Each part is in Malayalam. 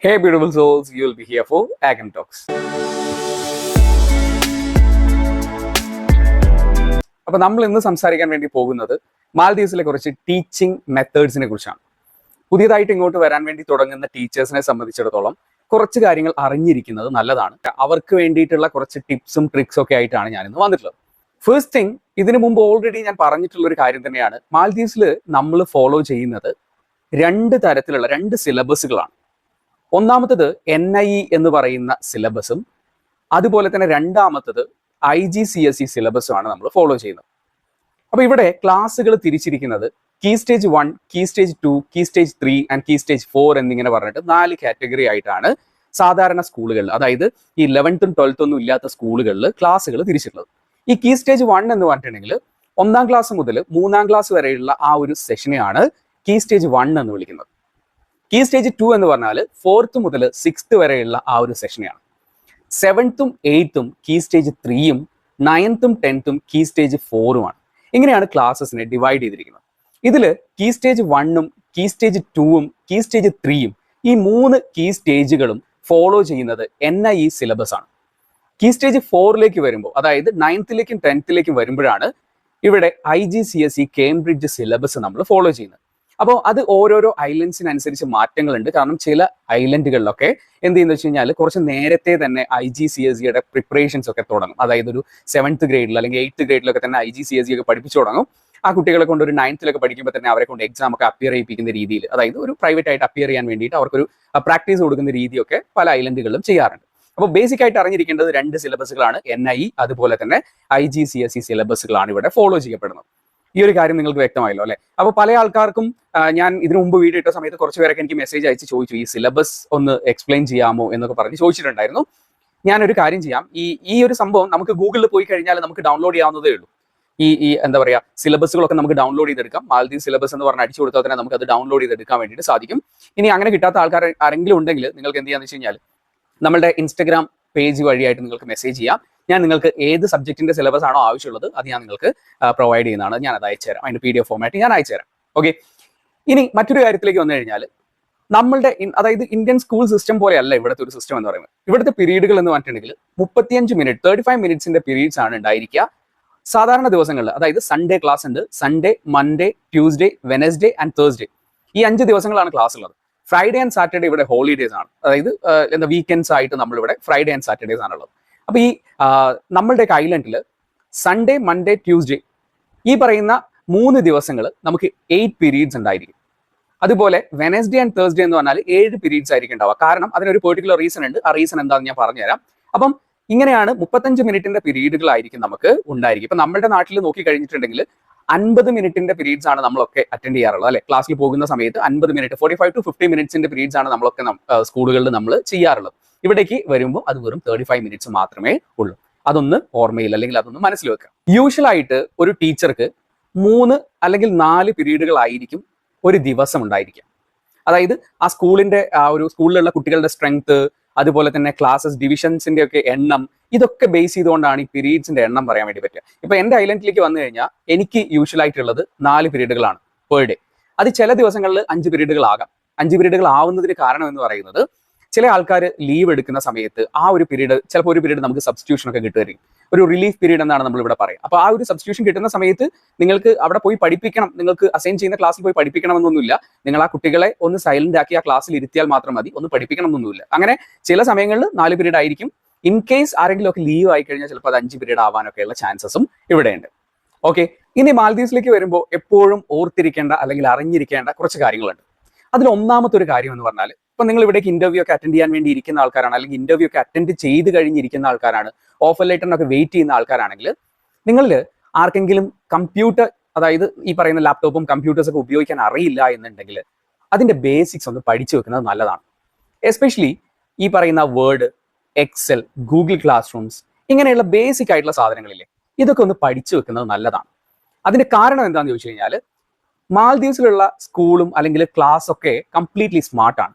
Hey beautiful souls, you will be here for Agam Talks. അപ്പോൾ നമ്മൾ ഇന്ന് സംസാരിക്കാൻ വേണ്ടി പോകുന്നത് മാൽദീവ്സിലെ കുറച്ച് ടീച്ചിങ് മെത്തേഡ്സിനെ കുറിച്ചാണ്. പുതിയതായിട്ട് ഇങ്ങോട്ട് വരാൻ വേണ്ടി തുടങ്ങുന്ന ടീച്ചേഴ്സിനെ സംബന്ധിച്ചിടത്തോളം കുറച്ച് കാര്യങ്ങൾ അറിഞ്ഞിരിക്കുന്നത് നല്ലതാണ്. അവർക്ക് വേണ്ടിയിട്ടുള്ള കുറച്ച് ടിപ്സും ട്രിക്സും ഒക്കെ ആയിട്ടാണ് ഞാൻ ഇന്ന് വന്നിട്ടുള്ളത്. ഫസ്റ്റ് തിങ്, ഇതിനു മുമ്പ് ഓൾറെഡി ഞാൻ പറഞ്ഞിട്ടുള്ള ഒരു കാര്യം തന്നെയാണ്. മാൽദീവ്സിൽ നമ്മൾ ഫോളോ ചെയ്യുന്നത് രണ്ട് സിലബസുകളാണ്. ഒന്നാമത്തത് NIE എന്ന് പറയുന്ന സിലബസും അതുപോലെ തന്നെ രണ്ടാമത്തത് IGCSE സിലബസുമാണ് നമ്മൾ ഫോളോ ചെയ്യുന്നത്. അപ്പോൾ ഇവിടെ ക്ലാസ്സുകൾ തിരിച്ചിരിക്കുന്നത് key stage 1, key stage 2, key stage 3 and key stage 4 എന്നിങ്ങനെ പറഞ്ഞിട്ട് 4 കാറ്റഗറി ആയിട്ടാണ് സാധാരണ സ്കൂളുകളിൽ, അതായത് ഈ 11th 12th ഒന്നും ഇല്ലാത്ത സ്കൂളുകളിൽ ക്ലാസ്സുകൾ തിരിച്ചിട്ടുള്ളത്. ഈ കീ സ്റ്റേജ് 1 എന്ന് പറഞ്ഞിട്ടുണ്ടെങ്കിൽ 1ാം ക്ലാസ് മുതൽ 3ാം ക്ലാസ് വരെയുള്ള ആ ഒരു സെഷനെയാണ് കീ സ്റ്റേജ് 1 എന്ന് വിളിക്കുന്നത്. കീ സ്റ്റേജ് 2 എന്ന് പറഞ്ഞാൽ 4th മുതൽ 6th വരെയുള്ള ആ ഒരു സെഷനെയാണ്. 7th 8th കീ സ്റ്റേജ് 3ഉം 9th 10th കീ സ്റ്റേജ് 4ഉമാണ്. ഇങ്ങനെയാണ് ക്ലാസ്സസിനെ ഡിവൈഡ് ചെയ്തിരിക്കുന്നത്. ഇതിൽ കീ സ്റ്റേജ് 1ഉം കീ സ്റ്റേജ് 2ഉം കീ സ്റ്റേജ് 3ഉം ഈ 3 കീ സ്റ്റേജുകളും ഫോളോ ചെയ്യുന്നത് NIE സിലബസ് ആണ്. കീ സ്റ്റേജ് 4ലേക്ക് വരുമ്പോൾ, അതായത് 9th 10th വരുമ്പോഴാണ് ഇവിടെ IGCSE കേംബ്രിഡ്ജ് സിലബസ് നമ്മൾ ഫോളോ ചെയ്യുന്നത്. അപ്പോൾ അത് ഓരോരോ ഐലൻഡ്സിനനുസരിച്ച് മാറ്റങ്ങളുണ്ട്. കാരണം ചില ഐലൻഡുകളിലൊക്കെ എന്ത് ചെയ്യുന്നത് വെച്ച് കഴിഞ്ഞാൽ കുറച്ച് നേരത്തെ തന്നെ IGCSEയുടെ പ്രിപ്പറേഷൻസ് ഒക്കെ തുടങ്ങും. അതായത് ഒരു 7th ഗ്രേഡിൽ അല്ലെങ്കിൽ 8th ഗ്രേഡിലൊക്കെ തന്നെ IGCSE ഒക്കെ പഠിപ്പിച്ചു തുടങ്ങും. ആ കുട്ടികളെ കൊണ്ട് ഒരു 9th പഠിക്കുമ്പോൾ തന്നെ അവരെ കൊണ്ട് എക്സാം ഒക്കെ അപ്പിയർ ചെയ്യിപ്പിക്കുന്ന രീതിയിൽ, അതായത് ഒരു പ്രൈവറ്റ് ആയിട്ട് അപ്പിയർ ചെയ്യാൻ വേണ്ടിയിട്ട് അവർക്കൊരു പ്രാക്ടീസ് കൊടുക്കുന്ന രീതിയൊക്കെ പല ഐലൻഡുകളിലും ചെയ്യാറുണ്ട്. അപ്പോൾ ബേസിക് ആയിട്ട് അറിഞ്ഞിരിക്കേണ്ടത് 2 സിലബസുകളാണ്. NIE അതുപോലെ തന്നെ IGCSE സിലബസുകളാണ് ഇവിടെ ഫോളോ ചെയ്യപ്പെടുന്നത്. ഈ ഒരു കാര്യം നിങ്ങൾക്ക് വ്യക്തമായല്ലോ അല്ലെ? അപ്പോൾ പല ആൾക്കാർക്കും ഞാൻ ഇതിനു മുമ്പ് വീഡിയോ ഇട്ട സമയത്ത് കുറച്ച് പേരൊക്കെ എനിക്ക് മെസ്സേജ് അയച്ച് ചോദിച്ചു, ഈ സിലബസ് ഒന്ന് എക്സ്പ്ലെയിൻ ചെയ്യാമോ എന്നൊക്കെ പറഞ്ഞ് ചോദിച്ചിട്ടുണ്ടായിരുന്നു. ഞാനൊരു കാര്യം ചെയ്യാം. ഈ ഒരു സംഭവം നമുക്ക് ഗൂഗിളിൽ പോയി കഴിഞ്ഞാൽ നമുക്ക് ഡൗൺലോഡ് ചെയ്യാവുന്നതേ ഉള്ളൂ. ഈ എന്താ പറയുക, സിലബസുകളൊക്കെ നമുക്ക് ഡൗൺലോഡ് ചെയ്തെടുക്കാം. മാൽദീവ് സിലബസ് എന്ന് പറഞ്ഞ് അടിച്ചു കൊടുത്താൽ തന്നെ നമുക്ക് അത് ഡൗൺലോഡ് ചെയ്തെടുക്കാൻ വേണ്ടിയിട്ട് സാധിക്കും. ഇനി അങ്ങനെ കിട്ടാത്ത ആൾക്കാർ ആരെങ്കിലും ഉണ്ടെങ്കിൽ നിങ്ങൾക്ക് എന്ത് ചെയ്യാന്ന് വെച്ച് കഴിഞ്ഞാൽ നമ്മളുടെ ഇൻസ്റ്റഗ്രാം പേജ് വഴിയായിട്ട് നിങ്ങൾക്ക് മെസ്സേജ് ചെയ്യാം. ഞാൻ നിങ്ങൾക്ക് ഏത് സബ്ജക്റ്റിന്റെ സിലബസ് ആണോ ആവശ്യമുള്ളത് അത് ഞാൻ നിങ്ങൾക്ക് പ്രൊവൈഡ് ചെയ്യുന്നതാണ്. ഞാൻ അത് അയച്ചുതരാം. അതിന്റെ PDF ഫോർമാറ്റ് ഞാൻ അയച്ചുതരാം. ഓക്കെ, ഇനി മറ്റൊരു കാര്യത്തിലേക്ക് വന്നു കഴിഞ്ഞാൽ നമ്മളുടെ അതായത് ഇന്ത്യൻ സ്കൂൾ സിസ്റ്റം പോലെയല്ല ഇവിടുത്തെ ഒരു സിസ്റ്റം എന്ന് പറയുന്നത്. ഇവിടുത്തെ പീരീഡുകൾ എന്ന് പറഞ്ഞിട്ടുണ്ടെങ്കിൽ 35 മിനിറ്റ് 35 മിനിറ്റ്സിന്റെ പീരീഡ്സ് ആണ് ഉണ്ടായിരിക്കുക സാധാരണ ദിവസങ്ങളിൽ. അതായത് സൺഡേ ക്ലാസ് ഉണ്ട്. Sunday, Monday, Tuesday, Wednesday and Thursday ഈ 5 ദിവസങ്ങളാണ് ക്ലാസ് ഉള്ളത്. ഫ്രൈഡേ ആൻഡ് സാറ്റർഡേ ഇവിടെ ഹോളിഡേസ് ആണ്. അതായത് എന്താ വീക്കെൻഡ്സ് ആയിട്ട് നമ്മളിവിടെ ഫ്രൈഡേ ആൻഡ് സാറ്റർഡേസ് ആണുള്ളത്. അപ്പോൾ ഈ നമ്മളുടെ ഐലൻഡിൽ സൺഡേ, മൺഡേ, ട്യൂസ്ഡേ ഈ പറയുന്ന 3 ദിവസങ്ങൾ നമുക്ക് 8 പീരീഡ്സ് ഉണ്ടായിരിക്കും. അതുപോലെ വെനസ്ഡേ ആൻഡ് തേഴ്സ്ഡേ എന്ന് പറഞ്ഞാൽ 7 പീരീഡ്സ് ആയിരിക്കും ഉണ്ടാവുക. കാരണം അതിനൊരു പെർട്ടിക്കുലർ റീസൺ ഉണ്ട്. ആ റീസൺ എന്താണെന്ന് ഞാൻ പറഞ്ഞുതരാം. അപ്പം ഇങ്ങനെയാണ് 35 മിനിറ്റിന്റെ പീരീഡുകളായിരിക്കും നമുക്ക് ഉണ്ടായിരിക്കും. ഇപ്പൊ നമ്മുടെ നാട്ടിൽ നോക്കി കഴിഞ്ഞിട്ടുണ്ടെങ്കിൽ 50 മിനിറ്റിന്റെ പീരീഡ്സ് ആണ് നമ്മളൊക്കെ അറ്റൻഡ് ചെയ്യാറുള്ളത് അല്ലെ? ക്ലാസ്സിൽ പോകുന്ന സമയത്ത് 50 മിനിറ്റ് 45 to 50 മിനിറ്റ്സിന്റെ പീരീഡ്സ് ആണ് നമ്മളൊക്കെ സ്കൂളുകളിൽ നമ്മൾ ചെയ്യാറുള്ളത്. ഇവിടേക്ക് വരുമ്പോൾ അത് വെറും 35 മിനിറ്റ്സ് മാത്രമേ ഉള്ളൂ. അതൊന്ന് ഓർമ്മയിൽ അല്ലെങ്കിൽ അതൊന്ന് മനസ്സിൽ വെക്കുക. യൂഷ്വലായിട്ട് ഒരു ടീച്ചർക്ക് 3 അല്ലെങ്കിൽ 4 പീരീഡുകളായിരിക്കും ഒരു ദിവസം ഉണ്ടായിരിക്കുക. അതായത് ആ സ്കൂളിന്റെ ഒരു സ്കൂളിലുള്ള കുട്ടികളുടെ സ്ട്രെങ്ത്, അതുപോലെ തന്നെ ക്ലാസ്സസ് ഡിവിഷൻസിന്റെ ഒക്കെ എണ്ണം, ഇതൊക്കെ ബേസ് ചെയ്തുകൊണ്ടാണ് ഈ പീരീഡ്സിന്റെ എണ്ണം പറയാൻ വേണ്ടി പറ്റുക. ഇപ്പൊ എന്റെ ഐലൻഡിലേക്ക് വന്നു കഴിഞ്ഞാൽ എനിക്ക് യൂഷ്വൽ ആയിട്ടുള്ളത് 4 പീരീഡുകളാണ് പെർ ഡേ. അത് ചില ദിവസങ്ങളിൽ 5 പീരീഡുകളാകാം. 5 പീരീഡുകൾ ആവുന്നതിന് കാരണം എന്ന് പറയുന്നത് ചില ആൾക്കാർ ലീവ് എടുക്കുന്ന സമയത്ത് ആ ഒരു പീരീഡ്, ചിലപ്പോൾ ഒരു പീരീഡ് നമുക്ക് സബ്സ്റ്റിറ്റ്യൂഷൻ ഒക്കെ കിട്ടുമായിരിക്കും. ഒരു റിലീഫ് പീരീഡ് എന്നാണ് നമ്മൾ ഇവിടെ പറയുക. അപ്പോൾ ആ ഒരു സബ്സ്റ്റിറ്റ്യൂഷൻ കിട്ടുന്ന സമയത്ത് നിങ്ങൾക്ക് അവിടെ പോയി പഠിപ്പിക്കണം, നിങ്ങൾക്ക് അസൈൻ ചെയ്യുന്ന ക്ലാസ്സിൽ പോയി പഠിപ്പിക്കണമെന്നൊന്നുമില്ല. നിങ്ങൾ ആ കുട്ടികളെ ഒന്ന് സൈലന്റ് ആക്കി ആ ക്ലാസ്സിൽ ഇരുത്തിയാൽ മാത്രം മതി, ഒന്ന് പഠിപ്പിക്കണം എന്നൊന്നുമില്ല. അങ്ങനെ ചില സമയങ്ങളിൽ 4 പീരീഡ് ആയിരിക്കും. ഇൻ കേസ് ആരെങ്കിലും ഒക്കെ ലീവ് ആയി കഴിഞ്ഞാൽ ചിലപ്പോൾ അത് 5 പീരീഡ് ആവാനൊക്കെയുള്ള ചാൻസസും ഇവിടെയുണ്ട്. ഓക്കെ, ഇനി മാൽദീവ്സിലേക്ക് വരുമ്പോൾ എപ്പോഴും ഓർത്തിരിക്കേണ്ട അല്ലെങ്കിൽ അറിഞ്ഞിരിക്കേണ്ട കുറച്ച് കാര്യങ്ങളുണ്ട്. അതിൽ ഒന്നാമത്തെ ഒരു കാര്യം എന്ന് പറഞ്ഞാൽ, ഇപ്പൊ നിങ്ങൾ ഇവിടേക്ക് ഇന്റർവ്യൂ ഒക്കെ അറ്റൻഡ് ചെയ്യാൻ വേണ്ടി ഇരിക്കുന്ന ആൾക്കാരാണ്, അല്ലെങ്കിൽ ഇന്റർവ്യൂ ഒക്കെ അറ്റൻഡ് ചെയ്ത് കഴിഞ്ഞിരിക്കുന്ന ആൾക്കാരാണ്, ഓഫർ ലെറ്ററിനൊക്കെ വെയിറ്റ് ചെയ്യുന്ന ആൾക്കാരാണെങ്കിൽ നിങ്ങളിൽ ആർക്കെങ്കിലും കമ്പ്യൂട്ടർ, അതായത് ഈ പറയുന്ന ലാപ്ടോപ്പും കമ്പ്യൂട്ടേഴ്സ് ഒക്കെ ഉപയോഗിക്കാൻ അറിയില്ല എന്നുണ്ടെങ്കിൽ അതിന്റെ ബേസിക്സ് ഒന്ന് പഠിച്ചു വെക്കുന്നത് നല്ലതാണ്. എസ്പെഷ്യലി ഈ പറയുന്ന Word, Excel, Google classrooms ഇങ്ങനെയുള്ള ബേസിക് ആയിട്ടുള്ള സാധനങ്ങളില്ലേ, ഇതൊക്കെ ഒന്ന് പഠിച്ചു വെക്കുന്നത് നല്ലതാണ്. അതിന്റെ കാരണം എന്താണെന്ന് ചോദിച്ചു കഴിഞ്ഞാൽ മാൽദീവ്സിലുള്ള സ്കൂളും അല്ലെങ്കിൽ ക്ലാസ് ഒക്കെ കംപ്ലീറ്റ്ലി സ്മാർട്ടാണ്.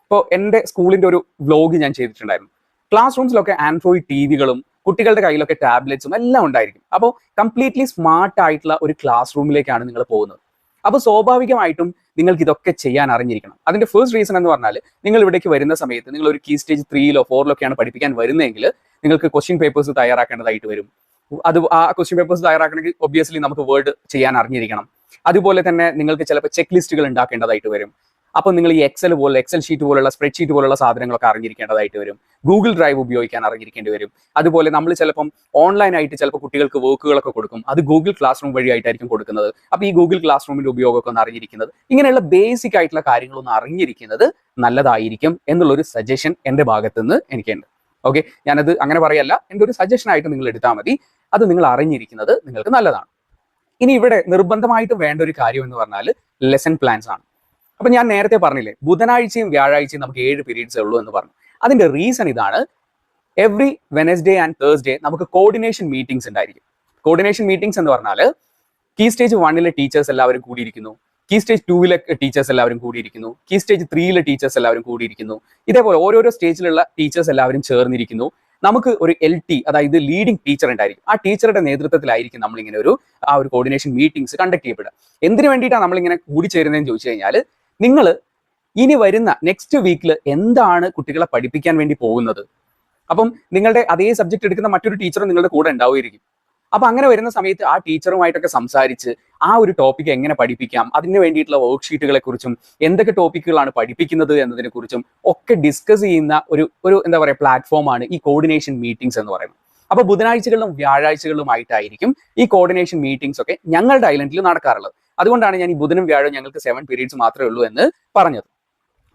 ഇപ്പോൾ എൻ്റെ സ്കൂളിൻ്റെ ഒരു വ്ലോഗ് ഞാൻ ചെയ്തിട്ടുണ്ടായിരുന്നു. ക്ലാസ് റൂംസിലൊക്കെ ആൻഡ്രോയിഡ് ടിവികളും കുട്ടികളുടെ കയ്യിലൊക്കെ ടാബ്ലറ്റ്സും എല്ലാം ഉണ്ടായിരിക്കും. അപ്പോൾ കംപ്ലീറ്റ്ലി സ്മാർട്ട് ആയിട്ടുള്ള ഒരു ക്ലാസ് റൂമിലേക്കാണ് നിങ്ങൾ പോകുന്നത്. അപ്പോൾ സ്വാഭാവികമായിട്ടും നിങ്ങൾക്ക് ഇതൊക്കെ ചെയ്യാൻ അറിഞ്ഞിരിക്കണം. അതിന്റെ ഫസ്റ്റ് റീസൺ എന്ന് പറഞ്ഞാൽ, നിങ്ങൾ ഇവിടേക്ക് വരുന്ന സമയത്ത് നിങ്ങൾ ഒരു കീ സ്റ്റേജ് 3-ലോ 4-ലൊക്കെയാണ് പഠിപ്പിക്കാൻ വരുന്നതെങ്കിൽ നിങ്ങൾക്ക് ക്വസ്റ്റ്യൻ പേപ്പേഴ്സ് തയ്യാറാക്കേണ്ടതായിട്ട് വരും. അത് ആ ക്വസ്റ്റ്യൻ പേപ്പേഴ്സ് തയ്യാറാക്കണമെങ്കിൽ ഒബ്വിയസ്ലി നമുക്ക് വേർഡ് ചെയ്യാൻ അറിഞ്ഞിരിക്കണം. അതുപോലെ തന്നെ നിങ്ങൾക്ക് ചിലപ്പോൾ ചെക്ക് ലിസ്റ്റുകൾ ഉണ്ടാക്കേണ്ടതായിട്ട് വരും. അപ്പോൾ നിങ്ങൾ ഈ എക്സൽ ഷീറ്റ് പോലുള്ള സ്പ്രെഡ് ഷീറ്റ് പോലുള്ള സാധനങ്ങളൊക്കെ അറിഞ്ഞിരിക്കേണ്ടതായിട്ട് വരും. ഗൂഗിൾ ഡ്രൈവ് ഉപയോഗിക്കാൻ അറിഞ്ഞിരിക്കേണ്ടി വരും. അതുപോലെ നമ്മൾ ചിലപ്പം ഓൺലൈനായിട്ട് ചിലപ്പോൾ കുട്ടികൾക്ക് വർക്കുകളൊക്കെ കൊടുക്കും. അത് ഗൂഗിൾ ക്ലാസ് റൂം വഴിയായിട്ടായിരിക്കും കൊടുക്കുന്നത്. അപ്പോൾ ഈ ഗൂഗിൾ ക്ലാസ് റൂമിന്റെ ഉപയോഗമൊക്കെ ഒന്ന് അറിഞ്ഞിരിക്കുന്നത്, ഇങ്ങനെയുള്ള ബേസിക് ആയിട്ടുള്ള കാര്യങ്ങളൊന്ന് അറിഞ്ഞിരിക്കുന്നത് നല്ലതായിരിക്കും എന്നുള്ളൊരു സജഷൻ എൻ്റെ ഭാഗത്തുനിന്ന് എനിക്കുണ്ട്. ഓക്കെ, ഞാനത് അങ്ങനെ പറയല്ല, എൻ്റെ ഒരു സജഷൻ ആയിട്ട് നിങ്ങൾ എടുത്താൽ മതി. അത് നിങ്ങൾ അറിഞ്ഞിരിക്കുന്നത് നിങ്ങൾക്ക് നല്ലതാണ്. ഇനി ഇവിടെ നിർബന്ധമായിട്ടും വേണ്ട ഒരു കാര്യം എന്ന് പറഞ്ഞാൽ ലെസൺ പ്ലാൻസ് ആണ്. അപ്പൊ ഞാൻ നേരത്തെ പറഞ്ഞില്ലേ, ബുധനാഴ്ചയും വ്യാഴാഴ്ചയും നമുക്ക് 7 പീരീഡ്സേ ഉള്ളൂ എന്ന് പറഞ്ഞു. അതിന്റെ റീസൺ ഇതാണ്. എവറി വെനസ്ഡേ ആൻഡ് തേഴ്സ്ഡേ നമുക്ക് കോർഡിനേഷൻ മീറ്റിംഗ്സ് ഉണ്ടായിരിക്കും. കോർഡിനേഷൻ മീറ്റിംഗ്സ് എന്ന് പറഞ്ഞാൽ കീ സ്റ്റേജ് 1-ലെ ടീച്ചേഴ്സ് എല്ലാവരും കൂടിയിരിക്കുന്നു, കീ സ്റ്റേജ് 2-ലെ ടീച്ചേഴ്സ് എല്ലാവരും കൂടിയിരിക്കുന്നു, കീ സ്റ്റേജ് 3-ലെ ടീച്ചേഴ്സ് എല്ലാവരും കൂടിയിരിക്കുന്നു. ഇതേപോലെ ഓരോരോ സ്റ്റേജിലുള്ള ടീച്ചേഴ്സ് എല്ലാവരും ചേർന്നിരിക്കുന്നു. നമുക്ക് ഒരു LT, അതായത് ലീഡിംഗ് ടീച്ചർ ഉണ്ടായിരിക്കും. ആ ടീച്ചറുടെ നേതൃത്വത്തിലായിരിക്കും നമ്മളിങ്ങനെ ഒരു കോർഡിനേഷൻ മീറ്റിംഗ്സ് കണ്ടക്ട് ചെയ്യപ്പെടുക. എന്തിനു വേണ്ടിയിട്ടാണ് നമ്മളിങ്ങനെ കൂടിച്ചേരുന്നതെന്ന് ചോദിച്ചു കഴിഞ്ഞാൽ, നിങ്ങൾ ഇനി വരുന്ന നെക്സ്റ്റ് വീക്കിൽ എന്താണ് കുട്ടികളെ പഠിപ്പിക്കാൻ വേണ്ടി പോകുന്നത്. അപ്പം നിങ്ങളുടെ അതേ സബ്ജക്ട് എടുക്കുന്ന മറ്റൊരു ടീച്ചറും നിങ്ങളുടെ കൂടെ ഉണ്ടാവുമായിരിക്കും. അപ്പൊ അങ്ങനെ വരുന്ന സമയത്ത് ആ ടീച്ചറുമായിട്ടൊക്കെ സംസാരിച്ച് ആ ഒരു ടോപ്പിക് എങ്ങനെ പഠിപ്പിക്കാം, അതിന് വേണ്ടിയിട്ടുള്ള വർക്ക്ഷീറ്റുകളെ കുറിച്ചും എന്തൊക്കെ ടോപ്പിക്കുകളാണ് പഠിപ്പിക്കുന്നത് എന്നതിനെ കുറിച്ചും ഒക്കെ ഡിസ്കസ് ചെയ്യുന്ന ഒരു എന്താ പറയുക പ്ലാറ്റ്ഫോമാണ് ഈ കോർഡിനേഷൻ മീറ്റിംഗ്സ് എന്ന് പറയുന്നത്. അപ്പൊ ബുധനാഴ്ചകളിലും വ്യാഴാഴ്ചകളിലുമായിട്ടായിരിക്കും ഈ കോർഡിനേഷൻ മീറ്റിംഗ്സ് ഒക്കെ ഞങ്ങളുടെ ഐലൻഡിൽ നടക്കാറുള്ളത്. അതുകൊണ്ടാണ് ഞാൻ ഈ ബുധനും വ്യാഴവും ഞങ്ങൾക്ക് 7 പീരീഡ്സ് മാത്രമേ ഉള്ളൂ എന്ന് പറഞ്ഞത്.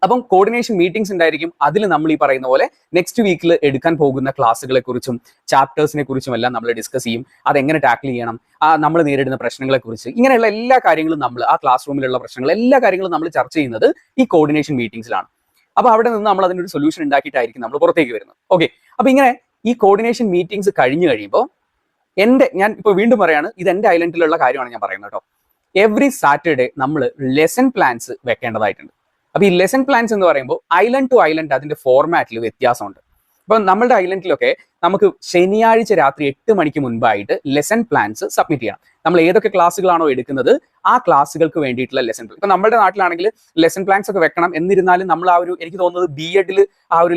അപ്പം കോർഡിനേഷൻ മീറ്റിംഗ്സ് ഉണ്ടായിരിക്കും. അതിൽ നമ്മൾ ഈ പറയുന്ന പോലെ നെക്സ്റ്റ് വീക്കിൽ എടുക്കാൻ പോകുന്ന ക്ലാസ്സുകളെ കുറിച്ചും ചാപ്റ്റേഴ്സിനെ കുറിച്ചും എല്ലാം നമ്മൾ ഡിസ്കസ് ചെയ്യും. അതെങ്ങനെ ടാക്കിൾ ചെയ്യണം, നമ്മൾ നേരിടുന്ന പ്രശ്നങ്ങളെ കുറിച്ച്, ഇങ്ങനെയുള്ള എല്ലാ കാര്യങ്ങളും നമ്മൾ ആ ക്ലാസ് റൂമിലുള്ള പ്രശ്നങ്ങൾ എല്ലാ കാര്യങ്ങളും നമ്മൾ ചർച്ച ചെയ്യുന്നത് ഈ കോർഡിനേഷൻ മീറ്റിംഗ്സിലാണ്. അപ്പൊ അവിടെ നിന്ന് നമ്മൾ അതിനൊരു സൊല്യൂഷൻ ഉണ്ടാക്കിയിട്ടായിരിക്കും നമ്മൾ പുറത്തേക്ക് വരുന്നത്. ഓക്കെ, അപ്പൊ ഇങ്ങനെ ഈ കോർഡിനേഷൻ മീറ്റിംഗ്സ് കഴിഞ്ഞു കഴിയുമ്പോൾ ഞാൻ ഇപ്പോൾ വീണ്ടും പറയാണ്, ഇത് എൻ്റെ ഐലൻഡിലുള്ള കാര്യമാണ് ഞാൻ പറയുന്നത് കേട്ടോ. എവറി സാറ്റർഡേ നമ്മൾ ലെസൺ പ്ലാൻസ് വെക്കേണ്ടതായിട്ടുണ്ട്. അപ്പൊ ഈ ലെസൺ പ്ലാൻസ് എന്ന് പറയുമ്പോൾ ഐലൻഡ് ടു ഐലൻഡ് അതിന്റെ ഫോർമാറ്റിൽ വ്യത്യാസമുണ്ട്. അപ്പൊ നമ്മളുടെ ഐലൻഡിലൊക്കെ നമുക്ക് ശനിയാഴ്ച രാത്രി 8 മണിക്ക് മുൻപായിട്ട് ലെസൺ പ്ലാൻസ് സബ്മിറ്റ് ചെയ്യണം. നമ്മൾ ഏതൊക്കെ ക്ലാസ്സുകളാണോ എടുക്കുന്നത് ആ ക്ലാസ്സുകൾക്ക് വേണ്ടിയിട്ടുള്ള ലെസൺ പ്ലാൻ. ഇപ്പൊ നമ്മുടെ നാട്ടിലാണെങ്കിൽ ലെസൺ പ്ലാൻസ് ഒക്കെ വെക്കണം. എന്നിരുന്നാലും നമ്മൾ എനിക്ക് തോന്നുന്നത് BEdൽ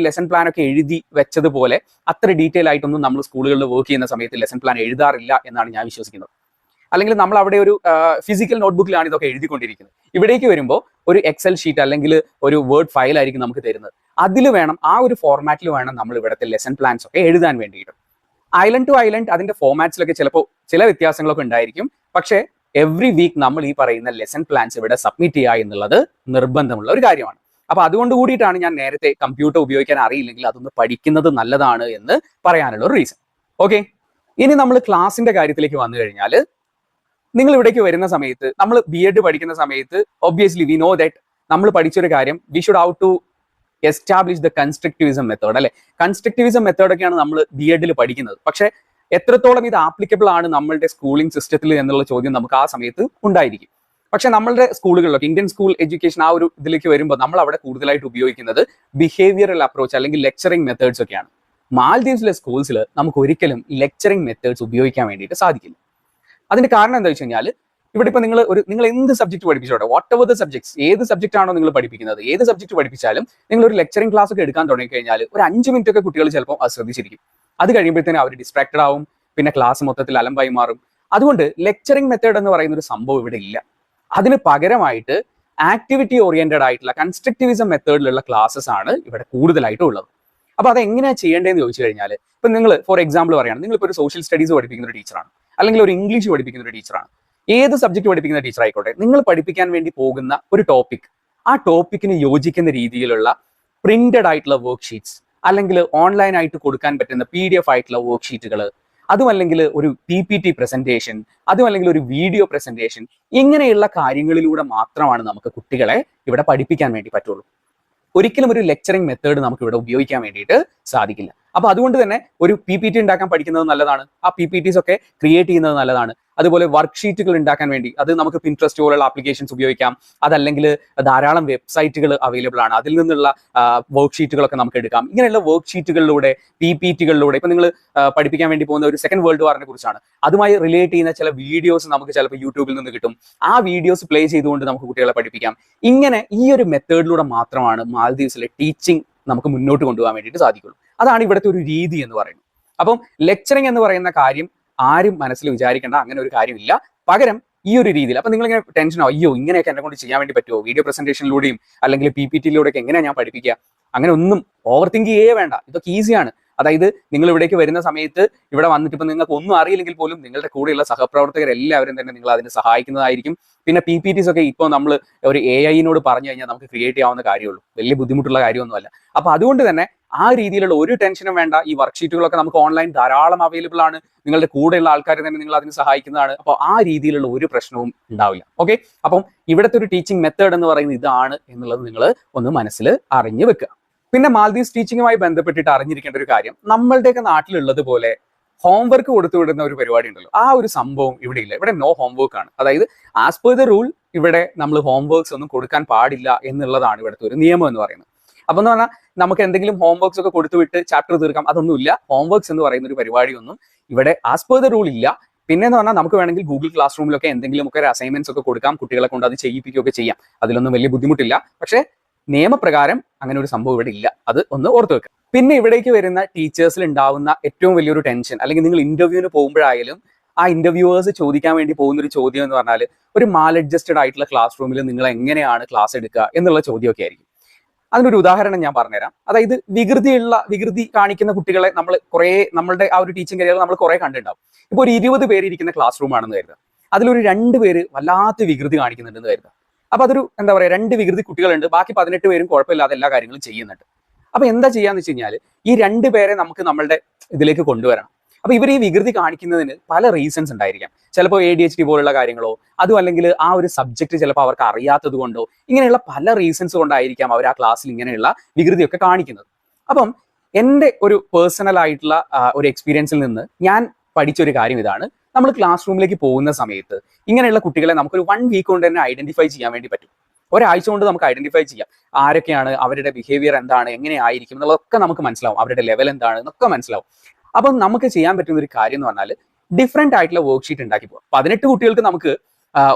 ലെസൺ പ്ലാൻ ഒക്കെ എഴുതി വെച്ചതുപോലെ അത്ര ഡീറ്റെയിൽ ആയിട്ടൊന്നും നമ്മൾ സ്കൂളുകളിൽ വർക്ക് ചെയ്യുന്ന സമയത്ത് ലെസൺ പ്ലാൻ എഴുതാറില്ല എന്നാണ് ഞാൻ വിശ്വസിക്കുന്നത്. അല്ലെങ്കിൽ നമ്മൾ അവിടെ ഒരു ഫിസിക്കൽ നോട്ട്ബുക്കിലാണ് ഇതൊക്കെ എഴുതിക്കൊണ്ടിരിക്കുന്നത്. ഇവിടേക്ക് വരുമ്പോൾ ഒരു എക്സൽ ഷീറ്റ് അല്ലെങ്കിൽ ഒരു വേർഡ് ഫയൽ ആയിരിക്കും നമുക്ക് തരുന്നത്. അതിൽ വേണം, ആ ഒരു ഫോർമാറ്റിൽ വേണം നമ്മൾ ഇവിടുത്തെ ലെസൺ പ്ലാൻസ് ഒക്കെ എഴുതാൻ വേണ്ടിയിട്ട്. ഐലൻഡ് ടു ഐലൻഡ് അതിന്റെ ഫോർമാറ്റ്സിലൊക്കെ ചിലപ്പോൾ ചില വ്യത്യാസങ്ങളൊക്കെ ഉണ്ടായിരിക്കും. പക്ഷേ എവറി വീക്ക് നമ്മൾ ഈ പറയുന്ന ലെസൺ പ്ലാൻസ് ഇവിടെ സബ്മിറ്റ് ചെയ്യുക എന്നുള്ളത് നിർബന്ധമുള്ള ഒരു കാര്യമാണ്. അപ്പൊ അതുകൊണ്ട് കൂടിയിട്ടാണ് ഞാൻ നേരത്തെ കമ്പ്യൂട്ടർ ഉപയോഗിക്കാൻ അറിയില്ലെങ്കിൽ അതൊന്ന് പഠിക്കുന്നത് നല്ലതാണ് എന്ന് പറയാനുള്ള ഒരു റീസൺ. ഓക്കെ, ഇനി നമ്മൾ ക്ലാസിന്റെ കാര്യത്തിലേക്ക് വന്നു കഴിഞ്ഞാൽ, നിങ്ങൾ ഇവിടേക്ക് വരുന്ന സമയത്ത്, നമ്മൾ BEd പഠിക്കുന്ന സമയത്ത് ഒബ്വിയസ്ലി വി നോ ദാറ്റ് നമ്മൾ പഠിച്ചൊരു കാര്യം, we should how to establish the constructivism method, അല്ലെ? കൺസ്ട്രക്റ്റിവിസം മെത്തേഡൊക്കെയാണ് നമ്മൾ BEdൽ പഠിക്കുന്നത്. പക്ഷെ എത്രത്തോളം ഇത് ആപ്ലിക്കബിൾ ആണ് നമ്മളുടെ സ്കൂളിംഗ് സിസ്റ്റത്തിൽ എന്നുള്ള ചോദ്യം നമുക്ക് ആ സമയത്ത് ഉണ്ടായിരിക്കും. പക്ഷെ നമ്മളുടെ സ്കൂളുകളിലൊക്കെ ഇന്ത്യൻ സ്കൂൾ എഡ്യൂക്കേഷൻ ആ ഒരു ഇതിലേക്ക് വരുമ്പോൾ നമ്മൾ അവിടെ കൂടുതലായിട്ട് ഉപയോഗിക്കുന്നത് ബിഹേവിയറൽ അപ്രോച്ച് അല്ലെങ്കിൽ ലെക്ചറിങ് മെത്തേഡ്സ് ഒക്കെയാണ്. മാൽദീവ്സിലെ സ്കൂൾസിൽ നമുക്ക് ഒരിക്കലും ലെക്ചറിങ് മെത്തേഡ്സ് ഉപയോഗിക്കാൻ വേണ്ടിയിട്ട് സാധിക്കില്ല. അതിന്റെ കാരണം എന്താ വെച്ച് കഴിഞ്ഞാൽ, ഇവിടെ ഇപ്പൊ നിങ്ങൾ എന്ത് സബ്ജക്ട് പഠിപ്പിച്ചോട്ടെ, വാട്ട് എവർ ദ സബ്ജക്ട്സ്, ഏത് സബ്ജക്ട് ആണോ നിങ്ങൾ പഠിപ്പിക്കുന്നത്, ഏത് സബ്ജക്ട് പഠിപ്പിച്ചാലും നിങ്ങൾ ഒരു ലെക്ചറിങ് ക്ലാസ് ഒക്കെ എടുക്കാൻ തുടങ്ങി കഴിഞ്ഞാൽ ഒരു 5 മിനിറ്റ് ഒക്കെ കുട്ടികൾ ചിലപ്പോൾ അത് ശ്രദ്ധിച്ചിരിക്കും. അത് കഴിയുമ്പോഴത്തേനും അവർ ഡിസ്ട്രാക്റ്റഡ് ആവും, പിന്നെ ക്ലാസ് മൊത്തത്തിൽ അലമ്പായി മാറും. അതുകൊണ്ട് ലെക്ചറിങ് മെത്തേഡ് എന്ന് പറയുന്ന ഒരു സംഭവം ഇവിടെ ഇല്ല. അതിന് പകരമായിട്ട് ആക്ടിവിറ്റി ഓറിയന്റഡ് ആയിട്ടുള്ള കൺസ്ട്രക്റ്റിവിസം മെത്തേഡിലുള്ള ക്ലാസ്സസ് ആണ് ഇവിടെ കൂടുതലായിട്ടും ഉള്ളത്. അപ്പൊ അത് എങ്ങനെയാണ് ചെയ്യേണ്ടതെന്ന് ചോദിച്ചു കഴിഞ്ഞാൽ, ഇപ്പൊ നിങ്ങൾ ഫോർ എക്സാമ്പിൾ പറയുകയാണ്, നിങ്ങളിപ്പോൾ ഒരു സോഷ്യൽ സ്റ്റഡീസ് പഠിപ്പിക്കുന്ന ഒരു ടീച്ചറാണ്, അല്ലെങ്കിൽ ഒരു ഇംഗ്ലീഷ് പഠിപ്പിക്കുന്ന ഒരു ടീച്ചറാണ്, ഏത് സബ്ജക്ട് പഠിപ്പിക്കുന്ന ടീച്ചർ ആയിക്കോട്ടെ, നിങ്ങൾ പഠിപ്പിക്കാൻ വേണ്ടി പോകുന്ന ഒരു ടോപ്പിക്, ആ ടോപ്പിക്കിന് യോജിക്കുന്ന രീതിയിലുള്ള പ്രിന്റഡ് ആയിട്ടുള്ള വർക്ക് ഷീറ്റ്സ്, അല്ലെങ്കിൽ ഓൺലൈൻ ആയിട്ട് കൊടുക്കാൻ പറ്റുന്ന PDF ആയിട്ടുള്ള വർക്ക് ഷീറ്റുകൾ, അതുമല്ലെങ്കിൽ ഒരു PPT പ്രസന്റേഷൻ, അതുമല്ലെങ്കിൽ ഒരു വീഡിയോ പ്രസന്റേഷൻ, ഇങ്ങനെയുള്ള കാര്യങ്ങളിലൂടെ മാത്രമാണ് നമുക്ക് കുട്ടികളെ ഇവിടെ പഠിപ്പിക്കാൻ വേണ്ടി പറ്റുള്ളൂ. ഒരിക്കലും ഒരു ലെക്ചറിങ് മെത്തേഡ് നമുക്ക് ഇവിടെ ഉപയോഗിക്കാൻ വേണ്ടിയിട്ട് സാധിക്കില്ല. അപ്പോൾ അതുകൊണ്ട് തന്നെ ഒരു PPT ഉണ്ടാക്കാൻ പഠിക്കുന്നത് നല്ലതാണ്. ആ PPTs ഒക്കെ ക്രിയേറ്റ് ചെയ്യുന്നത് നല്ലതാണ്. അതുപോലെ വർക്ക്ഷീറ്റുകൾ ഉണ്ടാക്കാൻ വേണ്ടി അത് നമുക്ക് പിൻട്രസ്റ്റ് പോലുള്ള ആപ്ലിക്കേഷൻസ് ഉപയോഗിക്കാം. അതല്ലെങ്കിൽ ധാരാളം വെബ്സൈറ്റുകൾ അവൈലബിൾ ആണ്. അതിൽ നിന്നുള്ള വർക്ക്ഷീറ്റുകളൊക്കെ നമുക്ക് എടുക്കാം. ഇങ്ങനെയുള്ള വർക്ക്ഷീറ്റുകളിലൂടെ PPTകളിലൂടെ ഇപ്പം നിങ്ങൾ പഠിപ്പിക്കാൻ വേണ്ടി പോകുന്ന ഒരു സെക്കൻഡ് വേൾഡ് വാറിനെ കുറിച്ചാണ്, അതുമായി റിലേറ്റ് ചെയ്യുന്ന ചില വീഡിയോസ് നമുക്ക് ചിലപ്പോൾ യൂട്യൂബിൽ നിന്ന് കിട്ടും. ആ വീഡിയോസ് പ്ലേ ചെയ്തുകൊണ്ട് നമുക്ക് കുട്ടികളെ പഠിപ്പിക്കാം. ഇങ്ങനെ ഈ ഒരു മെത്തേഡിലൂടെ മാത്രമാണ് മാൽദീവ്സിലെ ടീച്ചിങ് നമുക്ക് മുന്നോട്ട് കൊണ്ടുപോകാൻ വേണ്ടിയിട്ട് സാധിക്കുള്ളൂ. അതാണ് ഇവിടുത്തെ ഒരു രീതി എന്ന് പറയുന്നത്. അപ്പം ലെക്ചറിങ് എന്ന് പറയുന്ന കാര്യം ആരും മനസ്സിൽ വിചാരിക്കേണ്ട, അങ്ങനെ ഒരു കാര്യമില്ല. പകരം ഈ ഒരു രീതിയിൽ അപ്പം നിങ്ങളിങ്ങനെ ടെൻഷനോ അയ്യോ ഇങ്ങനെയൊക്കെ എന്നെ കൊണ്ട് ചെയ്യാൻ വേണ്ടി പറ്റുമോ, വീഡിയോ പ്രസന്റേഷനിലൂടെയും അല്ലെങ്കിൽ PPTയിലൂടെയൊക്കെ എങ്ങനെയാണ് ഞാൻ പഠിപ്പിക്കുക, അങ്ങനെ ഒന്നും ഓവർ തിങ്ക് ചെയ്യേ വേണ്ട. ഇതൊക്കെ ഈസിയാണ്. അതായത് നിങ്ങൾ ഇവിടേക്ക് വരുന്ന സമയത്ത് ഇവിടെ വന്നിട്ട് ഇപ്പം നിങ്ങൾക്ക് ഒന്നും അറിയില്ലെങ്കിൽ പോലും നിങ്ങളുടെ കൂടെയുള്ള സഹപ്രവർത്തകരെല്ലാവരും തന്നെ നിങ്ങൾ അതിന് സഹായിക്കുന്നതായിരിക്കും. പിന്നെ PPTs ഒക്കെ ഇപ്പോൾ നമ്മൾ ഒരു AI-നോട് പറഞ്ഞു കഴിഞ്ഞാൽ നമുക്ക് ക്രിയേറ്റ് ചെയ്യാവുന്ന കാര്യമുള്ളൂ, വലിയ ബുദ്ധിമുട്ടുള്ള കാര്യമൊന്നുമല്ല. അപ്പോൾ അതുകൊണ്ട് തന്നെ ആ രീതിയിലുള്ള ഒരു ടെൻഷനും വേണ്ട. ഈ വർക്ക്ഷീറ്റുകളൊക്കെ നമുക്ക് ഓൺലൈൻ ധാരാളം അവൈലബിൾ ആണ്. നിങ്ങളുടെ കൂടെയുള്ള ആൾക്കാരെ തന്നെ നിങ്ങൾ അതിന് സഹായിക്കുന്നതാണ്. അപ്പോൾ ആ രീതിയിലുള്ള ഒരു പ്രശ്നവും ഉണ്ടാവില്ല. ഓക്കെ, അപ്പം ഇവിടുത്തെ ഒരു ടീച്ചിങ് മെത്തേഡ് എന്ന് പറയുന്നത് ഇതാണ് എന്നുള്ളത് നിങ്ങൾ ഒന്ന് മനസ്സിൽ അറിഞ്ഞു വെക്കുക. പിന്നെ മാൽദീവ്സ് ടീച്ചിങ്ങുമായി ബന്ധപ്പെട്ടിട്ട് അറിഞ്ഞിരിക്കേണ്ട ഒരു കാര്യം, നമ്മളുടെയൊക്കെ നാട്ടിലുള്ളത് പോലെ ഹോംവർക്ക് കൊടുത്തു വിടുന്ന ഒരു പരിപാടി ഉണ്ടല്ലോ, ആ ഒരു സംഭവം ഇവിടെ ഇല്ല. ഇവിടെ നോ ഹോംവർക്ക് ആണ്. അതായത് ആസ് പെർ ദ റൂൾ ഇവിടെ നമ്മൾ ഹോംവർക്ക്സ് ഒന്നും കൊടുക്കാൻ പാടില്ല എന്നുള്ളതാണ് ഇവിടുത്തെ ഒരു നിയമം എന്ന് പറയുന്നത്. അപ്പൊ എന്ന് പറഞ്ഞാൽ നമുക്ക് എന്തെങ്കിലും ഹോംവർക്ക്സ് ഒക്കെ കൊടുത്തുവിട്ട് ചാപ്റ്റർ തീർക്കാം, അതൊന്നുമില്ല. ഹോംവർക്ക്സ് എന്ന് പറയുന്ന ഒരു പരിപാടിയൊന്നും ഇവിടെ ആസ് പെർ ദ റൂൾ ഇല്ല. പിന്നെ എന്ന് പറഞ്ഞാൽ നമുക്ക് വേണമെങ്കിൽ ഗൂഗിൾ ക്ലാസ് റൂമിലൊക്കെ എന്തെങ്കിലുമൊക്കെ അസൈൻമെന്റ്സ് ഒക്കെ കൊടുക്കാം, കുട്ടികളെ കൊണ്ട് അത് ചെയ്യിപ്പിക്കുകയൊക്കെ ചെയ്യാം. അതിലൊന്നും വലിയ ബുദ്ധിമുട്ടില്ല. പക്ഷേ നിയമപ്രകാരം അങ്ങനെ ഒരു സംഭവം ഇവിടെ ഇല്ല. അത് ഒന്ന് ഓർത്ത് വെക്കുക. പിന്നെ ഇവിടേക്ക് വരുന്ന ടീച്ചേഴ്സിൽ ഉണ്ടാവുന്ന ഏറ്റവും വലിയൊരു ടെൻഷൻ, അല്ലെങ്കിൽ നിങ്ങൾ ഇന്റർവ്യൂവിന് പോകുമ്പോഴായാലും ആ ഇന്റർവ്യൂവേഴ്സ് ചോദിക്കാൻ വേണ്ടി പോകുന്ന ഒരു ചോദ്യം എന്ന് പറഞ്ഞാൽ, ഒരു മാൽ അഡ്ജസ്റ്റഡ് ആയിട്ടുള്ള ക്ലാസ് റൂമിൽ നിങ്ങൾ എങ്ങനെയാണ് ക്ലാസ് എടുക്കുക എന്നുള്ള ചോദ്യമൊക്കെ ആയിരിക്കും. അതിനൊരു ഉദാഹരണം ഞാൻ പറഞ്ഞുതരാം. അതായത് വികൃതി കാണിക്കുന്ന കുട്ടികളെ നമ്മളുടെ ആ ഒരു ടീച്ചിങ് കരിയറിൽ നമ്മൾ കുറെ കണ്ടിട്ടുണ്ടാവും. ഇപ്പോൾ ഒരു 20 പേര് ഇരിക്കുന്ന ക്ലാസ് റൂം ആണെന്ന് കരുതുക. അതിലൊരു 2 പേര് വല്ലാത്ത വികൃതി കാണിക്കുന്നുണ്ടെന്ന് കരുതുക. അപ്പൊ അതൊരു എന്താ പറയുക, 2 വികൃതി കുട്ടികളുണ്ട്, ബാക്കി 18 പേരും കുഴപ്പമില്ലാതെ എല്ലാ കാര്യങ്ങളും ചെയ്യുന്നുണ്ട്. അപ്പൊ എന്താ ചെയ്യാന്ന് വെച്ച് കഴിഞ്ഞാൽ, ഈ 2 പേരെ നമുക്ക് നമ്മളുടെ ഇതിലേക്ക് കൊണ്ടുവരണം. അപ്പൊ ഇവർ ഈ വികൃതി കാണിക്കുന്നതിന് പല റീസൺസ് ഉണ്ടായിരിക്കാം. ചിലപ്പോൾ ADHD പോലുള്ള കാര്യങ്ങളോ, അതും അല്ലെങ്കിൽ ആ ഒരു സബ്ജക്ട് ചിലപ്പോൾ അവർക്ക് അറിയാത്തത് കൊണ്ടോ, ഇങ്ങനെയുള്ള പല റീസൺസ് കൊണ്ടായിരിക്കാം അവർ ആ ക്ലാസ്സിൽ ഇങ്ങനെയുള്ള വികൃതിയൊക്കെ കാണിക്കുന്നത്. അപ്പം എൻ്റെ ഒരു പേഴ്സണൽ ആയിട്ടുള്ള ഒരു എക്സ്പീരിയൻസിൽ നിന്ന് ഞാൻ പഠിച്ചൊരു കാര്യം ഇതാണ്. നമ്മൾ ക്ലാസ് റൂമിലേക്ക് പോകുന്ന സമയത്ത് ഇങ്ങനെയുള്ള കുട്ടികളെ നമുക്കൊരു 1 വീക്ക് കൊണ്ട് തന്നെ ഐഡന്റിഫൈ ചെയ്യാൻ വേണ്ടി പറ്റും. ഒരാഴ്ച കൊണ്ട് നമുക്ക് ഐഡന്റിഫൈ ചെയ്യാം ആരൊക്കെയാണ്, അവരുടെ ബിഹേവിയർ എന്താണ്, എങ്ങനെ ആയിരിക്കും എന്നുള്ളതൊക്കെ നമുക്ക് മനസ്സിലാവും. അവരുടെ ലെവൽ എന്താണ് എന്നൊക്കെ മനസ്സിലാവും. അപ്പം നമുക്ക് ചെയ്യാൻ പറ്റുന്ന ഒരു കാര്യം എന്ന് പറഞ്ഞാൽ ഡിഫറെന്റ് ആയിട്ടുള്ള വർക്ക്ഷീറ്റ് ഉണ്ടാക്കി പോകാം. 18 കുട്ടികൾക്ക് നമുക്ക്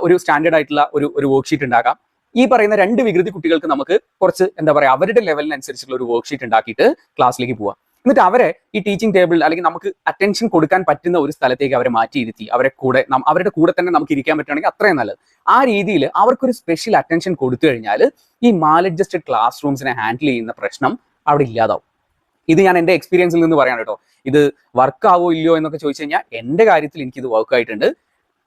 ഒരു സ്റ്റാൻഡേർഡ് ആയിട്ടുള്ള ഒരു വർക്ക്ഷീറ്റ് ഉണ്ടാക്കാം. ഈ പറയുന്ന 2 വികൃതി കുട്ടികൾക്ക് നമുക്ക് കുറച്ച് എന്താ പറയുക, അവരുടെ ലെവലിനനുസരിച്ചുള്ള ഒരു വർക്ക്ഷീറ്റ് ഉണ്ടാക്കിയിട്ട് ക്ലാസ്സിലേക്ക് പോവാം. എന്നിട്ട് അവരെ ഈ ടീച്ചിങ് ടേബിളിൽ അല്ലെങ്കിൽ നമുക്ക് അറ്റൻഷൻ കൊടുക്കാൻ പറ്റുന്ന ഒരു സ്ഥലത്തേക്ക് അവരെ മാറ്റിയിരുത്തി അവരുടെ കൂടെ തന്നെ നമുക്ക് ഇരിക്കാൻ പറ്റുകയാണെങ്കിൽ അത്രയും നല്ലത്. ആ രീതിയിൽ അവർക്കൊരു സ്പെഷ്യൽ അറ്റൻഷൻ കൊടുത്തു കഴിഞ്ഞാൽ ഈ മാൽ അഡ്ജസ്റ്റഡ് ക്ലാസ് റൂംസിനെ ഹാൻഡിൽ ചെയ്യുന്ന പ്രശ്നം അവിടെ ഇല്ലാതാവും. ഇത് ഞാൻ എൻ്റെ എക്സ്പീരിയൻസിൽ നിന്ന് പറയാം കേട്ടോ. ഇത് വർക്ക് ആവോ ഇല്ലയോ എന്നൊക്കെ ചോദിച്ചു കഴിഞ്ഞാൽ എൻ്റെ കാര്യത്തിൽ എനിക്കിത് വർക്ക് ആയിട്ടുണ്ട്.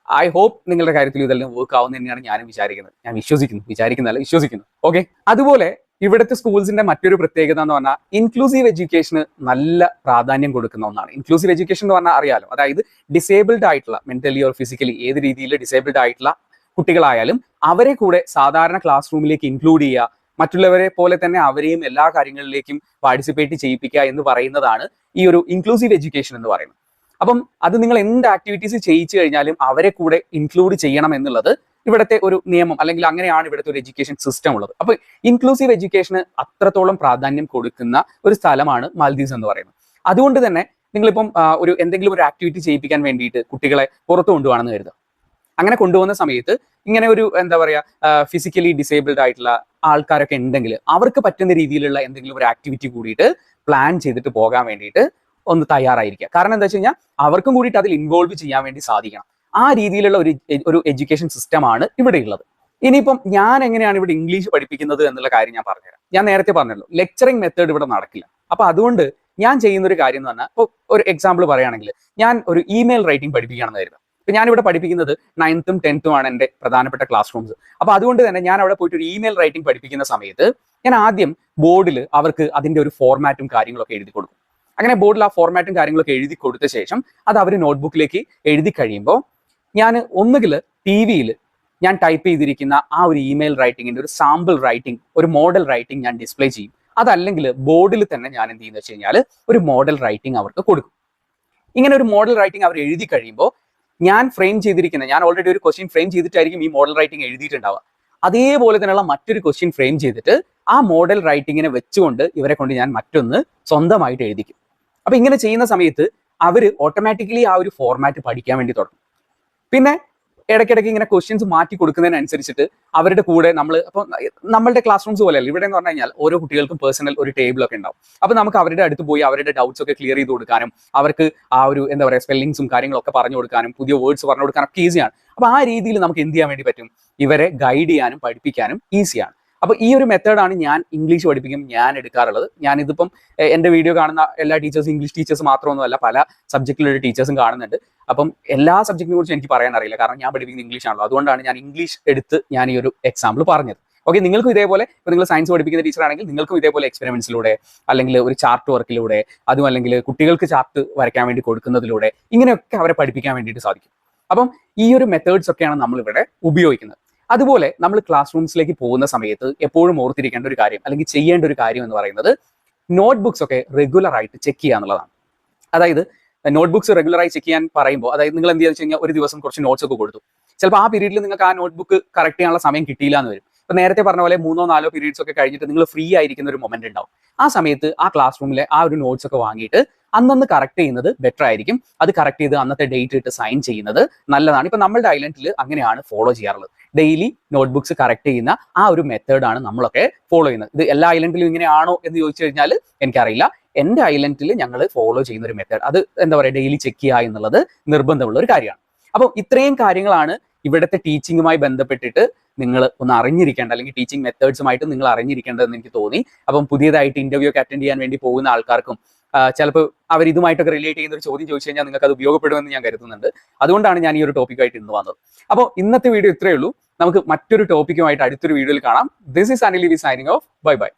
ഐ ഹോപ്പ് നിങ്ങളുടെ കാര്യത്തിൽ ഇതെല്ലാം വർക്ക് ആവുന്ന തന്നെയാണ് ഞാനും വിചാരിക്കുന്നത്. ഞാൻ വിശ്വസിക്കുന്നു. ഓക്കെ, അതുപോലെ ഇവിടുത്തെ സ്കൂൾസിന്റെ മറ്റൊരു പ്രത്യേകത എന്ന് പറഞ്ഞാൽ ഇൻക്ലൂസീവ് എഡ്യൂക്കേഷന് നല്ല പ്രാധാന്യം കൊടുക്കുന്ന ഒന്നാണ്. ഇൻക്ലൂസീവ് എഡ്യൂക്കേഷൻ എന്ന് പറഞ്ഞാൽ അറിയാലോ, അതായത് ഡിസേബിൾഡ് ആയിട്ടുള്ള മെന്റലി ഓർ ഫിസിക്കലി ഏത് രീതിയിൽ ഡിസേബിൾഡ് ആയിട്ടുള്ള കുട്ടികളായാലും അവരെ കൂടെ സാധാരണ ക്ലാസ് റൂമിലേക്ക് ഇൻക്ലൂഡ് ചെയ്യുക, മറ്റുള്ളവരെ പോലെ തന്നെ അവരെയും എല്ലാ കാര്യങ്ങളിലേക്കും പാർട്ടിസിപ്പേറ്റ് ചെയ്യിപ്പിക്കുക എന്ന് പറയുന്നതാണ് ഈ ഒരു ഇൻക്ലൂസീവ് എഡ്യൂക്കേഷൻ എന്ന് പറയുന്നത്. അപ്പം അത് നിങ്ങൾ എന്ത് ആക്ടിവിറ്റീസ് ചെയ്യിച്ചു കഴിഞ്ഞാലും അവരെ കൂടെ ഇൻക്ലൂഡ് ചെയ്യണം എന്നുള്ളത് ഇവിടുത്തെ ഒരു നിയമം, അല്ലെങ്കിൽ അങ്ങനെയാണ് ഇവിടുത്തെ ഒരു എഡ്യൂക്കേഷൻ സിസ്റ്റം ഉള്ളത്. അപ്പൊ ഇൻക്ലൂസീവ് എഡ്യൂക്കേഷന് അത്രത്തോളം പ്രാധാന്യം കൊടുക്കുന്ന ഒരു സ്ഥലമാണ് മാൽദീവ്സ് എന്ന് പറയുന്നത്. അതുകൊണ്ട് തന്നെ നിങ്ങളിപ്പം എന്തെങ്കിലും ഒരു ആക്ടിവിറ്റി ചെയ്യിപ്പിക്കാൻ വേണ്ടിയിട്ട് കുട്ടികളെ പുറത്തു കൊണ്ടുപോകണമെന്ന് കരുതുക. അങ്ങനെ കൊണ്ടുപോകുന്ന സമയത്ത് ഇങ്ങനെ ഒരു എന്താ പറയുക, ഫിസിക്കലി ഡിസേബിൾഡ് ആയിട്ടുള്ള ആൾക്കാരൊക്കെ ഉണ്ടെങ്കിൽ അവർക്ക് പറ്റുന്ന രീതിയിലുള്ള എന്തെങ്കിലും ഒരു ആക്ടിവിറ്റി കൂടിയിട്ട് പ്ലാൻ ചെയ്തിട്ട് പോകാൻ വേണ്ടിയിട്ട് ഒന്ന് തയ്യാറായിരിക്കുക. കാരണം എന്താ വെച്ച് കഴിഞ്ഞാൽ അവർക്കും കൂടിയിട്ട് അതിൽ ഇൻവോൾവ് ചെയ്യാൻ വേണ്ടി സാധിക്കണം. ആ രീതിയിലുള്ള ഒരു എഡ്യൂക്കേഷൻ സിസ്റ്റമാണ് ഇവിടെ ഉള്ളത്. ഇനിയിപ്പം ഞാൻ എങ്ങനെയാണ് ഇവിടെ ഇംഗ്ലീഷ് പഠിപ്പിക്കുന്നത് എന്നുള്ള കാര്യം ഞാൻ പറഞ്ഞുതരാം. ഞാൻ നേരത്തെ പറഞ്ഞല്ലോ, ലെക്ചറിങ് മെത്തേഡ് ഇവിടെ നടക്കില്ല. അപ്പൊ അതുകൊണ്ട് ഞാൻ ചെയ്യുന്ന ഒരു കാര്യം എന്ന് പറഞ്ഞാൽ, ഇപ്പോൾ ഒരു എക്സാമ്പിൾ പറയുകയാണെങ്കിൽ ഞാൻ ഒരു ഇമെയിൽ റൈറ്റിംഗ് പഠിപ്പിക്കുകയാണെന്ന് കരുതാം. ഇപ്പൊ ഞാനിവിടെ പഠിപ്പിക്കുന്നത് 9th ഉം 10th ഉം ആണ് എൻ്റെ പ്രധാനപ്പെട്ട ക്ലാസ് റൂംസ്. അപ്പൊ അതുകൊണ്ട് തന്നെ ഞാൻ അവിടെ പോയിട്ട് ഒരു ഇമെയിൽ റൈറ്റിംഗ് പഠിപ്പിക്കുന്ന സമയത്ത് ഞാൻ ആദ്യം ബോർഡിൽ അവർക്ക് അതിന്റെ ഒരു ഫോർമാറ്റും കാര്യങ്ങളൊക്കെ എഴുതി കൊടുക്കും. അങ്ങനെ ബോർഡിൽ ആ ഫോർമാറ്റും കാര്യങ്ങളൊക്കെ എഴുതി കൊടുത്ത ശേഷം അത് അവർ നോട്ട്ബുക്കിലേക്ക് എഴുതി കഴിയുമ്പോൾ ഞാൻ ഒന്നുകിൽ TV-യിൽ ഞാൻ ടൈപ്പ് ചെയ്തിരിക്കുന്ന ആ ഒരു ഇമെയിൽ റൈറ്റിങ്ങിന്റെ ഒരു സാമ്പിൾ റൈറ്റിംഗ്, ഒരു മോഡൽ റൈറ്റിംഗ് ഞാൻ ഡിസ്പ്ലേ ചെയ്യും. അതല്ലെങ്കിൽ ബോർഡിൽ തന്നെ ഞാൻ എന്ത് ചെയ്യുന്നത് വെച്ച് കഴിഞ്ഞാൽ ഒരു മോഡൽ റൈറ്റിംഗ് അവർക്ക് കൊടുക്കും. ഇങ്ങനെ ഒരു മോഡൽ റൈറ്റിംഗ് അവർ എഴുതി കഴിയുമ്പോൾ ഞാൻ ഓൾറെഡി ഒരു ക്വസ്റ്റ്യൻ ഫ്രെയിം ചെയ്തിട്ടായിരിക്കും ഈ മോഡൽ റൈറ്റിംഗ് എഴുതിയിട്ടുണ്ടാവുക. അതേപോലെ തന്നെയുള്ള മറ്റൊരു ക്വസ്റ്റ്യൻ ഫ്രെയിം ചെയ്തിട്ട് ആ മോഡൽ റൈറ്റിങ്ങിനെ വെച്ചുകൊണ്ട് ഇവരെ കൊണ്ട് ഞാൻ മറ്റൊന്ന് സ്വന്തമായിട്ട് എഴുതിക്കും. അപ്പൊ ഇങ്ങനെ ചെയ്യുന്ന സമയത്ത് അവർ ഓട്ടോമാറ്റിക്കലി ആ ഒരു ഫോർമാറ്റ് പഠിക്കാൻ വേണ്ടി തുടങ്ങും. പിന്നെ ഇടയ്ക്കിടയ്ക്ക് ഇങ്ങനെ ക്വസ്റ്റ്യൻസ് മാറ്റി കൊടുക്കുന്നതിനനുസരിച്ചിട്ട് അവരുടെ കൂടെ നമ്മളുടെ ക്ലാസ് റൂംസ് പോലെയല്ല, ഇവിടെ എന്ന് പറഞ്ഞു കഴിഞ്ഞാൽ ഓരോ കുട്ടികൾക്കും പേഴ്സണൽ ഒരു ടേബിളൊക്കെ ഉണ്ടാവും. അപ്പൊ നമുക്ക് അവരുടെ അടുത്ത് പോയി അവരുടെ ഡൗട്ട്സ് ഒക്കെ ക്ലിയർ ചെയ്ത് കൊടുക്കാനും അവർക്ക് ആ ഒരു സ്പെല്ലിങ്സും കാര്യങ്ങളൊക്കെ പറഞ്ഞു കൊടുക്കാനും പുതിയ വേർഡ്സ് പറഞ്ഞു കൊടുക്കാനും ഒക്കെ ഈസിയാണ്. അപ്പൊ ആ രീതിയിൽ നമുക്ക് എന്ത് ചെയ്യാൻ വേണ്ടി പറ്റും, ഇവരെ ഗൈഡ് ചെയ്യാനും പഠിപ്പിക്കാനും ഈസിയാണ്. അപ്പൊ ഈ ഒരു മെത്തേഡാണ് ഞാൻ ഇംഗ്ലീഷ് പഠിപ്പിക്കുമ്പോൾ ഞാൻ എടുക്കാറുള്ളത്. ഞാനിതിപ്പം എന്റെ വീഡിയോ കാണുന്ന എല്ലാ ടീച്ചേഴ്സും ഇംഗ്ലീഷ് ടീച്ചേഴ്സ് മാത്രമൊന്നുമല്ല, പല സബ്ജക്റ്റിലുള്ള ടീച്ചേഴ്സും കാണുന്നുണ്ട്. അപ്പം എല്ലാ സബ്ജക്റ്റിനെ കുറിച്ച് എനിക്ക് പറയാൻ അറിയില്ല, കാരണം ഞാൻ പഠിപ്പിക്കുന്ന ഇംഗ്ലീഷ് ആണല്ലോ. അതുകൊണ്ടാണ് ഞാൻ ഇംഗ്ലീഷ് എടുത്ത് ഞാൻ ഈ ഒരു എക്സാമ്പിൾ പറഞ്ഞത്. ഓക്കെ, നിങ്ങൾക്കും ഇതേപോലെ, ഇപ്പോൾ നിങ്ങൾ സയൻസ് പഠിപ്പിക്കുന്ന ടീച്ചർ ആണെങ്കിൽ നിങ്ങൾക്കും ഇതേപോലെ എക്സ്പെരിമെന്റ്സിലൂടെ അല്ലെങ്കിൽ ഒരു ചാർട്ട് വർക്കിലൂടെ അതും അല്ലെങ്കിൽ കുട്ടികൾക്ക് ചാർട്ട് വരയ്ക്കാൻ വേണ്ടി കൊടുക്കുന്നതിലൂടെ ഇങ്ങനെയൊക്കെ അവരെ പഠിപ്പിക്കാൻ വേണ്ടിയിട്ട് സാധിക്കും. അപ്പം ഈ ഒരു മെത്തേഡ്സ് ഒക്കെയാണ് നമ്മളിവിടെ ഉപയോഗിക്കുന്നത്. അതുപോലെ നമ്മൾ ക്ലാസ് റൂംസിലേക്ക് പോകുന്ന സമയത്ത് എപ്പോഴും ഓർത്തിരിക്കേണ്ട ഒരു കാര്യം അല്ലെങ്കിൽ ചെയ്യേണ്ട ഒരു കാര്യം എന്ന് പറയുന്നത് നോട്ട്ബുക്സ് ഒക്കെ റെഗുലർ ആയിട്ട് ചെക്ക് ചെയ്യുക എന്നുള്ളതാണ്. അതായത് നോട്ട്ബുക്സ് റെഗുലറായി ചെക്ക് ചെയ്യാൻ പറയുമ്പോൾ, അതായത് നിങ്ങൾ എന്ത് ചെയ്യുക കഴിഞ്ഞാൽ ഒരു ദിവസം കുറച്ച് നോട്ട്സ് ഒക്കെ കൊടുത്തു, ചിലപ്പോൾ ആ പീരീഡിൽ നിങ്ങൾക്ക് ആ നോട്ട്ബുക്ക് കറക്റ്റ് ചെയ്യാനുള്ള സമയം കിട്ടിയില്ല എന്ന് വരും. ഇപ്പൊ നേരത്തെ പറഞ്ഞ പോലെ 3-4 പീരീഡ്സ് ഒക്കെ കഴിഞ്ഞിട്ട് നിങ്ങൾ ഫ്രീ ആയിരിക്കുന്ന ഒരു മൊമെന്റ് ഉണ്ടാവും. ആ സമയത്ത് ആ ക്ലാസ് റൂമിലെ ആ ഒരു നോട്ട്സ് ഒക്കെ വാങ്ങിയിട്ട് അന്നന്ന് കറക്റ്റ് ചെയ്യുന്നത് ബെറ്റർ ആയിരിക്കും. അത് കറക്റ്റ് ചെയ്ത് അന്നത്തെ ഡേറ്റ് ഇട്ട് സൈൻ ചെയ്യുന്നത് നല്ലതാണ്. ഇപ്പൊ നമ്മളുടെ ഐലൻഡിൽ അങ്ങനെയാണ് ഫോളോ ചെയ്യാറുള്ളത്. ഡെയിലി നോട്ട്ബുക്സ് കറക്റ്റ് ചെയ്യുന്ന ആ ഒരു മെത്തേഡാണ് നമ്മളൊക്കെ ഫോളോ ചെയ്യുന്നത്. ഇത് എല്ലാ ഐലൻഡിലും ഇങ്ങനെയാണോ എന്ന് ചോദിച്ചു കഴിഞ്ഞാൽ എനിക്കറിയില്ല. എൻ്റെ ഐലൻഡിൽ ഞങ്ങൾ ഫോളോ ചെയ്യുന്ന ഒരു മെത്തേഡ്, അത് ഡെയിലി ചെക്ക് ചെയ്യുക എന്നുള്ളത് നിർബന്ധമുള്ള ഒരു കാര്യമാണ്. അപ്പോൾ ഇത്രയും കാര്യങ്ങളാണ് ഇവിടുത്തെ ടീച്ചിങ്ങുമായി ബന്ധപ്പെട്ടിട്ട് നിങ്ങൾ ഒന്ന് അറിഞ്ഞിരിക്കേണ്ട, അല്ലെങ്കിൽ ടീച്ചിങ് മെത്തേഡ്സുമായിട്ട് നിങ്ങൾ അറിഞ്ഞിരിക്കേണ്ടതെന്ന് എനിക്ക് തോന്നി. അപ്പം പുതിയതായിട്ട് ഇന്റർവ്യൂ ഒക്കെ അറ്റൻഡ് ചെയ്യാൻ വേണ്ടി പോകുന്ന ആൾക്കാർക്കും ചിലപ്പോൾ അവർ ഇതുമായിട്ടൊക്കെ റിലേറ്റ് ചെയ്യുന്ന ഒരു ചോദ്യം ചോദിച്ചു കഴിഞ്ഞാൽ നിങ്ങൾക്ക് അത് ഉപയോഗപ്പെടുമെന്ന് ഞാൻ കരുതുന്നുണ്ട്. അതുകൊണ്ടാണ് ഞാൻ ഈ ഒരു ടോപ്പിക്കായിട്ട് ഇന്ന് വന്നത്. അപ്പോൾ ഇന്നത്തെ വീഡിയോ ഇത്രയേ ഉള്ളൂ. നമുക്ക് മറ്റൊരു ടോപ്പിക്കുമായിട്ട് അടുത്തൊരു വീഡിയോയിൽ കാണാം. This is Anil V signing off. Bye by.